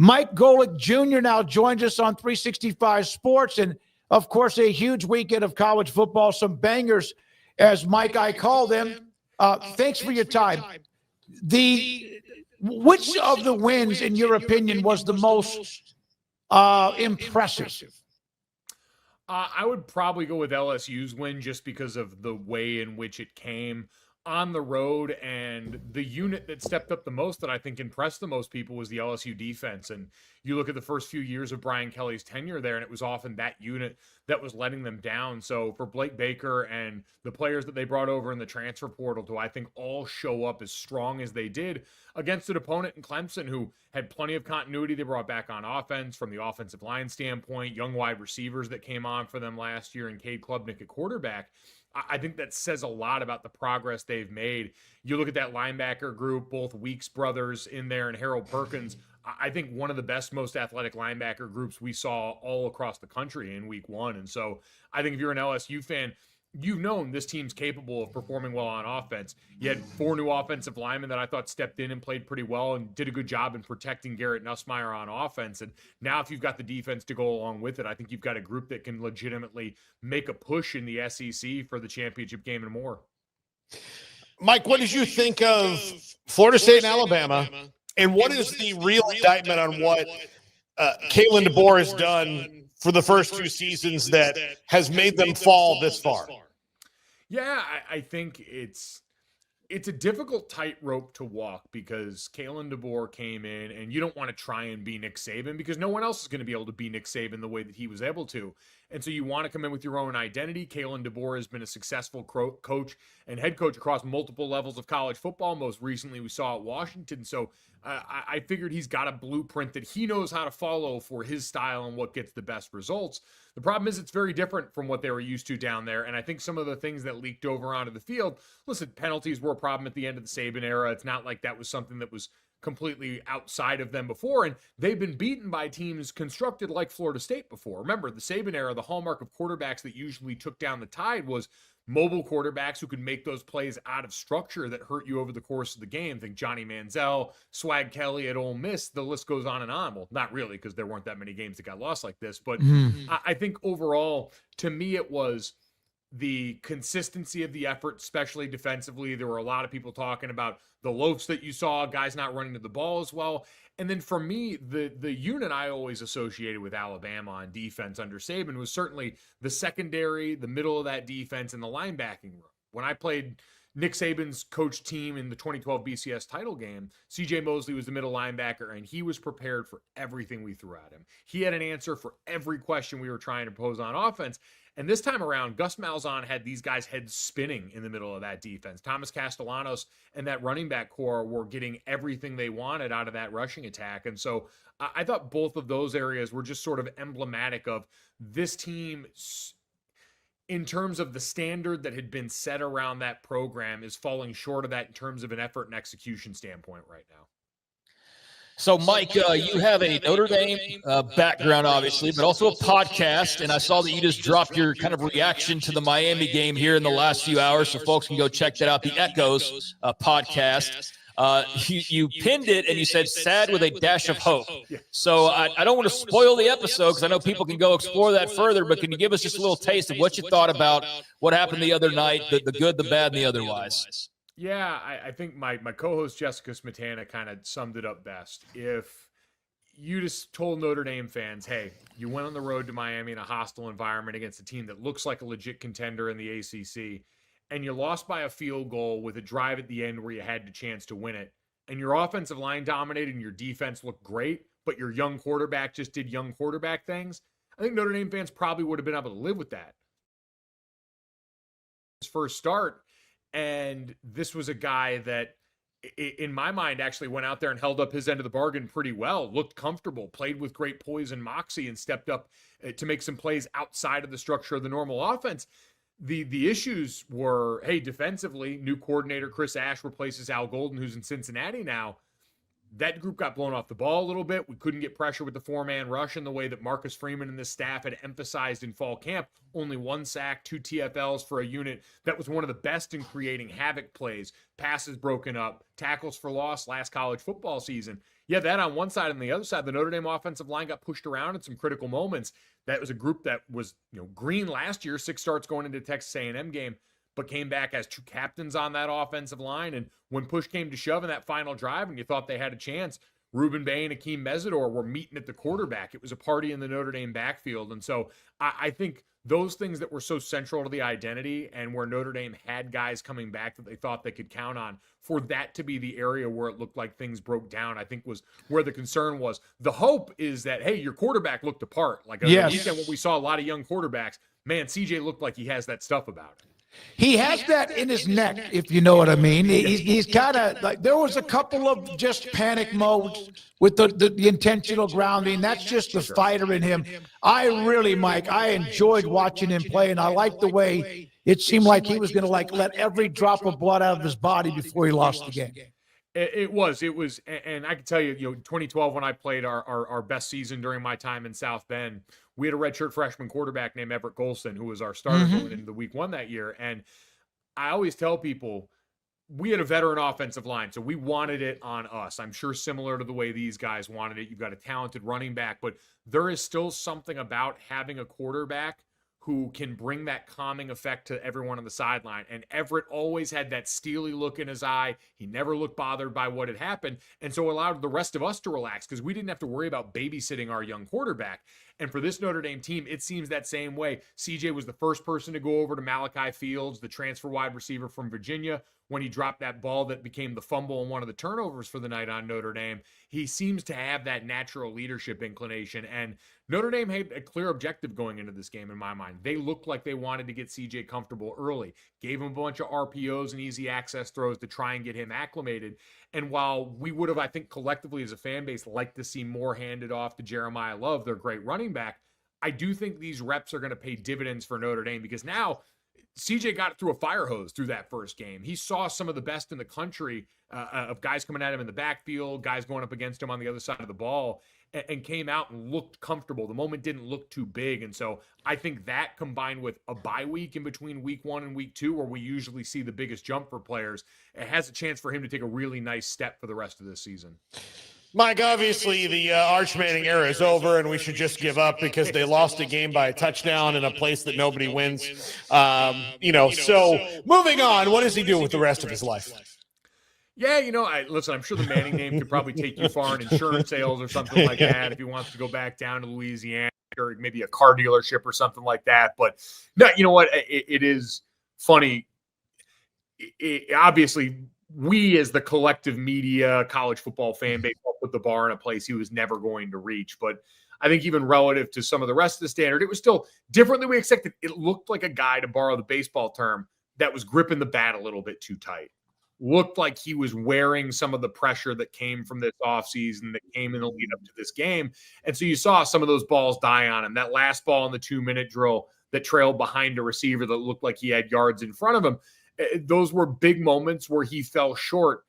Mike Golic Jr. now joins us on 365 Sports. And, of course, a huge weekend of college football, some bangers, as Mike, I call them. Thanks for your time. Which of the wins, in your opinion, was the most impressive? I would probably go with LSU's win just because of the way in which it came on the road, and the unit that stepped up the most that I think impressed the most people was the LSU defense. And you look at the first few years of Brian Kelly's tenure there, and it was often that unit that was letting them down. So for Blake Baker and the players that they brought over in the transfer portal to, I think, all show up as strong as they did against an opponent in Clemson who had plenty of continuity they brought back on offense from the offensive line standpoint, young wide receivers that came on for them last year, and Cade Klubnik at quarterback. I think that says a lot about the progress they've made. You look at that linebacker group, both Weeks brothers in there and Harold Perkins. I think one of the best, most athletic linebacker groups we saw all across the country in week one. And so I think if you're an LSU fan, you've known this team's capable of performing well on offense. You had 4 new offensive linemen that I thought stepped in and played pretty well and did a good job in protecting Garrett Nussmeier on offense. And now if you've got the defense to go along with it, I think you've got a group that can legitimately make a push in the SEC for the championship game and more. Mike, what did you think of Florida State and Alabama? And what is the real indictment on what Kalen DeBoer has done for the first 2 seasons that has made them fall this far? Yeah, I think it's a difficult tightrope to walk because Kalen DeBoer came in, and you don't want to try and be Nick Saban because no one else is going to be able to be Nick Saban the way that he was able to. And so you want to come in with your own identity. Kalen DeBoer has been a successful coach and head coach across multiple levels of college football. Most recently, we saw at Washington. So I figured he's got a blueprint that he knows how to follow for his style and what gets the best results. The problem is it's very different from what they were used to down there. And I think some of the things that leaked over onto the field, listen, penalties were a problem at the end of the Saban era. It's not like that was something that was completely outside of them before, and they've been beaten by teams constructed like Florida State before. Remember, the Saban era, the hallmark of quarterbacks that usually took down the Tide was mobile quarterbacks who could make those plays out of structure that hurt you over the course of the game. Think Johnny Manziel, Swag Kelly at Ole Miss, the list goes on and on. Well, not really, because there weren't that many games that got lost like this, but I think overall, to me, it was the consistency of the effort, especially defensively. There were a lot of people talking about the loafs that you saw, guys not running to the ball as well. And then for me, the unit I always associated with Alabama on defense under Saban was certainly the secondary, the middle of that defense, and the linebacking room. When I played Nick Saban's coach team in the 2012 BCS title game, CJ Mosley was the middle linebacker, and he was prepared for everything we threw at him. He had an answer for every question we were trying to pose on offense. And this time around, Gus Malzahn had these guys' heads spinning in the middle of that defense. Thomas Castellanos and that running back core were getting everything they wanted out of that rushing attack. And so I thought both of those areas were just sort of emblematic of this team in terms of the standard that had been set around that program is falling short of that in terms of an effort and execution standpoint right now. So, Mike, you have a Notre Dame background, obviously, but also a podcast, and I saw that you just dropped your kind of reaction to the Miami game here in the last few hours, so folks can go check that out, the Echoes podcast. You pinned it, and you said, sad with a dash of hope. So I don't want to spoil the episode because I know people can go explore that further, but can you give us just a little taste of what you thought about what happened the other night, the good, the bad, and the otherwise? Yeah, I think my co-host Jessica Smetana kind of summed it up best. If you just told Notre Dame fans, hey, you went on the road to Miami in a hostile environment against a team that looks like a legit contender in the ACC, and you lost by a field goal with a drive at the end where you had the chance to win it, and your offensive line dominated and your defense looked great, but your young quarterback just did young quarterback things, I think Notre Dame fans probably would have been able to live with that. His first start. And this was a guy that, in my mind, actually went out there and held up his end of the bargain pretty well, looked comfortable, played with great poise and moxie, and stepped up to make some plays outside of the structure of the normal offense. The issues were, hey, defensively, new coordinator Chris Ash replaces Al Golden, who's in Cincinnati now. that group got blown off the ball a little bit. We couldn't get pressure with the 4-man rush in the way that Marcus Freeman and the staff had emphasized in fall camp. Only 1 sack, 2 TFLs for a unit that was one of the best in creating havoc plays, passes broken up, tackles for loss last college football season. Yeah, that on one side. And the other side, the Notre Dame offensive line got pushed around in some critical moments. That was a group that was, green last year, 6 starts going into the Texas A&M game, but came back as 2 captains on that offensive line. And when push came to shove in that final drive and you thought they had a chance, Ruben Bay and Akeem Mesidor were meeting at the quarterback. It was a party in the Notre Dame backfield. And so I think those things that were so central to the identity and where Notre Dame had guys coming back that they thought they could count on, for that to be the area where it looked like things broke down, I think was where the concern was. The hope is that, hey, your quarterback looked apart. Like on the weekend when we saw a lot of young quarterbacks, man, CJ looked like he has that stuff about him. He has that in his neck, if you know what I mean. He's kind of like, there was a couple of just panic modes with the intentional grounding. That's just the fighter in him. I really, Mike, I enjoyed watching him play, and I liked the way it seemed like he was going to let every drop of blood out of his body before he lost the game. It was, and I can tell you, 2012 when I played our best season during my time in South Bend, we had a redshirt freshman quarterback named Everett Golston, who was our starter going into the week 1 that year. And I always tell people, we had a veteran offensive line, so we wanted it on us. I'm sure similar to the way these guys wanted it. You've got a talented running back, but there is still something about having a quarterback who can bring that calming effect to everyone on the sideline. And Everett always had that steely look in his eye. He never looked bothered by what had happened. And so allowed the rest of us to relax because we didn't have to worry about babysitting our young quarterback. And for this Notre Dame team, it seems that same way. CJ was the first person to go over to Malachi Fields, the transfer wide receiver from Virginia, when he dropped that ball that became the fumble and one of the turnovers for the night on Notre Dame. He seems to have that natural leadership inclination. And Notre Dame had a clear objective going into this game in my mind. They looked like they wanted to get CJ comfortable early, gave him a bunch of RPOs and easy access throws to try and get him acclimated. And while we would have, I think, collectively as a fan base, liked to see more handed off to Jeremiah Love, their great running back, I do think these reps are going to pay dividends for Notre Dame because now CJ got through a fire hose through that first game. He saw some of the best in the country of guys coming at him in the backfield, guys going up against him on the other side of the ball, and came out and looked comfortable. The moment didn't look too big. And so I think that combined with a bye week in between week 1 and week 2, where we usually see the biggest jump for players, it has a chance for him to take a really nice step for the rest of this season. Mike, obviously the Arch Manning era is over, and we should just give up because they lost a game by a touchdown in a place that nobody wins. So moving on, what does he do with the rest of his life? Yeah, listen, I'm sure the Manning name could probably take you far in insurance sales or something like that if he wants to go back down to Louisiana or maybe a car dealership or something like that. But no, you know what? It is funny. Obviously, we as the collective media, college football fan base, put the bar in a place he was never going to reach. But I think even relative to some of the rest of the standard, it was still different than we expected. It looked like a guy, to borrow the baseball term, that was gripping the bat a little bit too tight. Looked like he was wearing some of the pressure that came from this offseason, that came in the lead up to this game. And so you saw some of those balls die on him. That last ball in the 2-minute drill that trailed behind a receiver that looked like he had yards in front of him. Those were big moments where he fell short.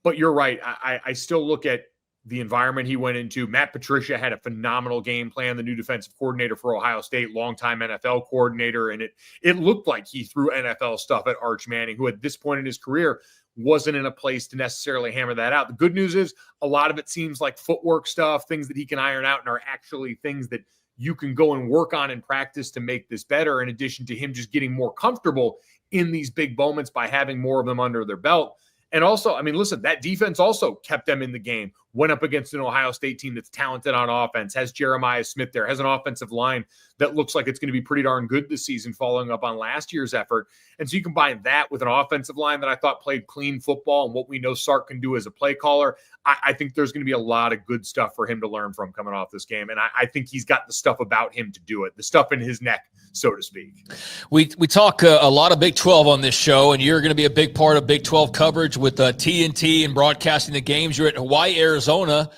But you're right. I still look at the environment he went into. Matt Patricia had a phenomenal game plan, the new defensive coordinator for Ohio State, longtime NFL coordinator, and it looked like he threw NFL stuff at Arch Manning, who at this point in his career wasn't in a place to necessarily hammer that out. The good news is a lot of it seems like footwork stuff, things that he can iron out and are actually things that you can go and work on in practice to make this better, in addition to him just getting more comfortable in these big moments by having more of them under their belt. And also, listen, that defense also kept them in the game, went up against an Ohio State team that's talented on offense, has Jeremiah Smith there, has an offensive line that looks like it's going to be pretty darn good this season, following up on last year's effort. And so you combine that with an offensive line that I thought played clean football and what we know Sark can do as a play caller. I think there's going to be a lot of good stuff for him to learn from coming off this game. And I think he's got the stuff about him to do it, the stuff in his neck, so to speak. We talk a lot of Big 12 on this show, and you're going to be a big part of Big 12 coverage with TNT and broadcasting the games. You're at Hawaii, Arizona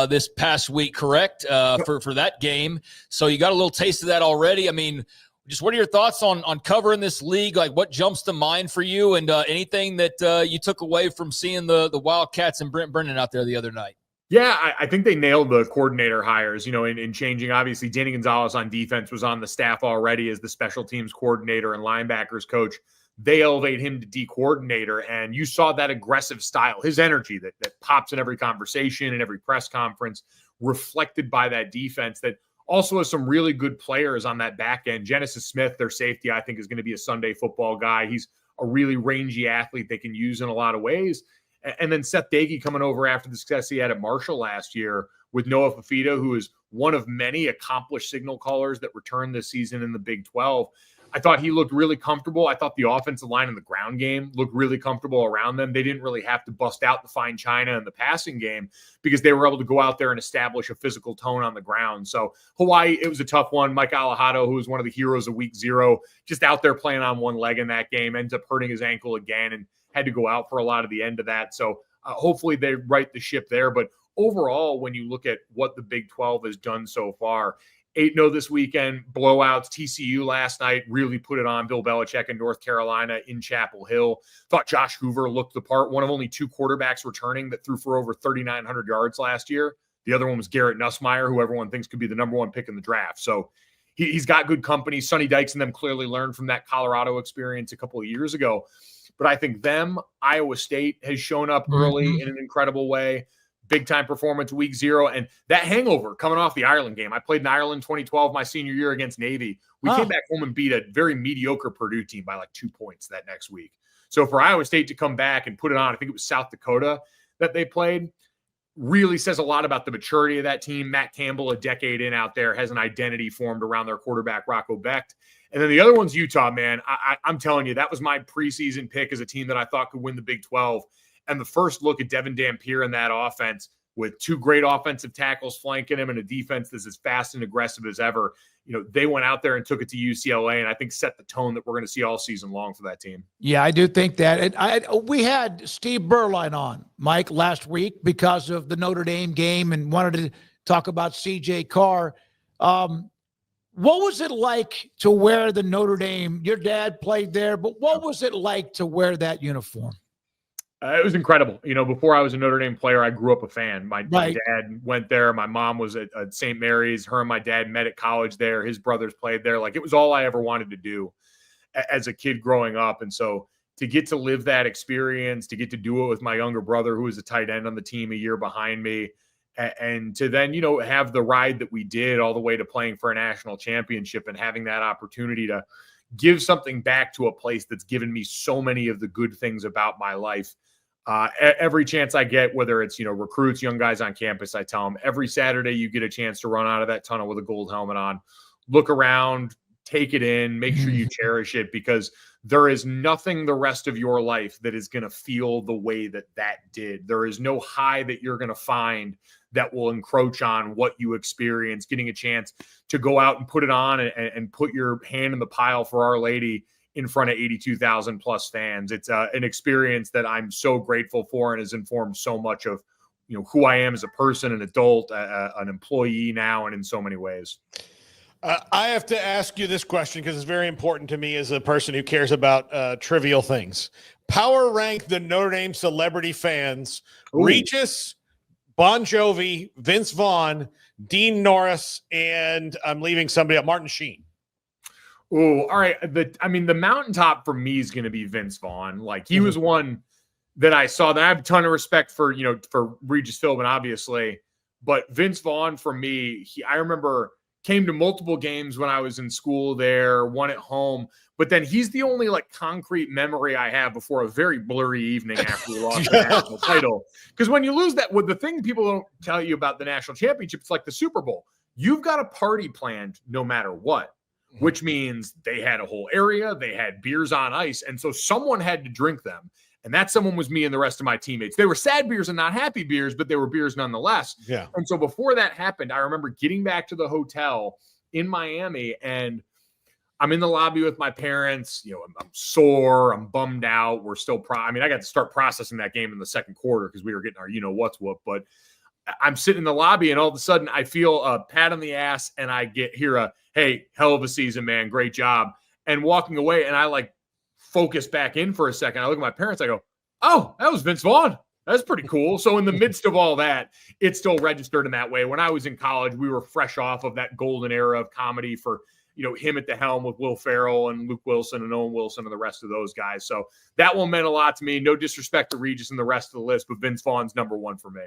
this past week, correct, for that game. So you got a little taste of that already. just what are your thoughts on covering this league? Like, what jumps to mind for you, and anything that you took away from seeing the Wildcats and Brent Brennan out there the other night? Yeah, I think they nailed the coordinator hires, in changing. Obviously, Danny Gonzalez on defense was on the staff already as the special teams coordinator and linebackers coach. They elevate him to D coordinator, and you saw that aggressive style, his energy that pops in every conversation and every press conference, reflected by that defense that also has some really good players on that back end. Genesis Smith, their safety, I think is going to be a Sunday football guy. He's a really rangy athlete they can use in a lot of ways. And then Seth Dagey coming over after the success he had at Marshall last year with Noah Fafita, who is one of many accomplished signal callers that returned this season in the Big 12. I thought he looked really comfortable. I thought the offensive line in the ground game looked really comfortable around them. They didn't really have to bust out the fine china in the passing game because they were able to go out there and establish a physical tone on the ground. So Hawaii, it was a tough one. Mike Alejado, who was one of the heroes of week 0, just out there playing on one leg in that game, ends up hurting his ankle again and had to go out for a lot of the end of that. So hopefully they right the ship there. But overall, when you look at what the Big 12 has done so far, 8-0 this weekend, blowouts. TCU last night really put it on Bill Belichick in North Carolina in Chapel Hill. Thought Josh Hoover looked the part. One of only 2 quarterbacks returning that threw for over 3,900 yards last year. The other one was Garrett Nussmeier, who everyone thinks could be the number 1 pick in the draft. So he's got good company. Sonny Dykes and them clearly learned from that Colorado experience a couple of years ago. But I think Iowa State has shown up early in an incredible way. Big-time performance week 0. And that hangover coming off the Ireland game. I played in Ireland 2012, my senior year against Navy. We came back home and beat a very mediocre Purdue team by like 2 points that next week. So for Iowa State to come back and put it on, I think it was South Dakota that they played, really says a lot about the maturity of that team. Matt Campbell, a decade in out there, has an identity formed around their quarterback, Rocco Becht. And then the other one's Utah, man. I'm telling you, that was my preseason pick as a team that I thought could win the Big 12. And the first look at Devin Dampier in that offense with 2 great offensive tackles flanking him and a defense that's as fast and aggressive as ever, they went out there and took it to UCLA, and I think set the tone that we're going to see all season long for that team. Yeah, I do think that. And we had Steve Berline on, Mike, last week because of the Notre Dame game and wanted to talk about C.J. Carr. What was it like to wear the Notre Dame? Your dad played there, but what was it like to wear that uniform? It was incredible. Before I was a Notre Dame player, I grew up a fan. My dad went there. My mom was at St. Mary's. Her and my dad met at college there. His brothers played there. Like, it was all I ever wanted to do as a kid growing up. And so to get to live that experience, to get to do it with my younger brother, who was a tight end on the team a year behind me, and to then, have the ride that we did all the way to playing for a national championship and having that opportunity to give something back to a place that's given me so many of the good things about my life. Every chance I get, whether it's, recruits, young guys on campus, I tell them every Saturday you get a chance to run out of that tunnel with a gold helmet on, look around, take it in, make sure you cherish it, because there is nothing the rest of your life that is going to feel the way that did. There is no high that you're going to find that will encroach on what you experience, getting a chance to go out and put it on and put your hand in the pile for Our Lady in front of 82,000 plus fans. It's an experience that I'm so grateful for and has informed so much of, who I am as a person, an adult, an employee now, and in so many ways. I have to ask you this question because it's very important to me as a person who cares about trivial things. Power rank the Notre Dame celebrity fans: Regis, Bon Jovi, Vince Vaughn, Dean Norris, and I'm leaving somebody up, Martin Sheen. Oh, all right. The mountaintop for me is going to be Vince Vaughn. Like, he was one that I saw that I have a ton of respect for, for Regis Philbin, obviously. But Vince Vaughn, for me, I remember came to multiple games when I was in school there, one at home. But then he's the only concrete memory I have before a very blurry evening after we lost the national title. Because when you lose that, the thing people don't tell you about the national championship, it's like the Super Bowl. You've got a party planned no matter what. Which means they had a whole area, they had beers on ice, and so someone had to drink them. And that someone was me and the rest of my teammates. They were sad beers and not happy beers, but they were beers nonetheless. Yeah. And so before that happened, I remember getting back to the hotel in Miami, and I'm in the lobby with my parents. I'm sore, I'm bummed out. We're still I got to start processing that game in the second quarter because we were getting our what's whoop. But I'm sitting in the lobby, and all of a sudden I feel a pat on the ass, and I hear a, hey, hell of a season, man. Great job. And walking away, and I like focus back in for a second. I look at my parents. I go, oh, that was Vince Vaughn. That's pretty cool. So in the midst of all that, it still registered in that way. When I was in college, we were fresh off of that golden era of comedy for, him at the helm with Will Ferrell and Luke Wilson and Owen Wilson and the rest of those guys. So that one meant a lot to me. No disrespect to Regis and the rest of the list, but Vince Vaughn's number one for me.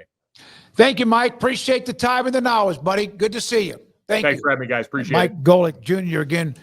Thank you, Mike. Appreciate the time and the knowledge, buddy. Good to see you. Thanks for having me, guys. Appreciate it. Mike Golic Jr. again.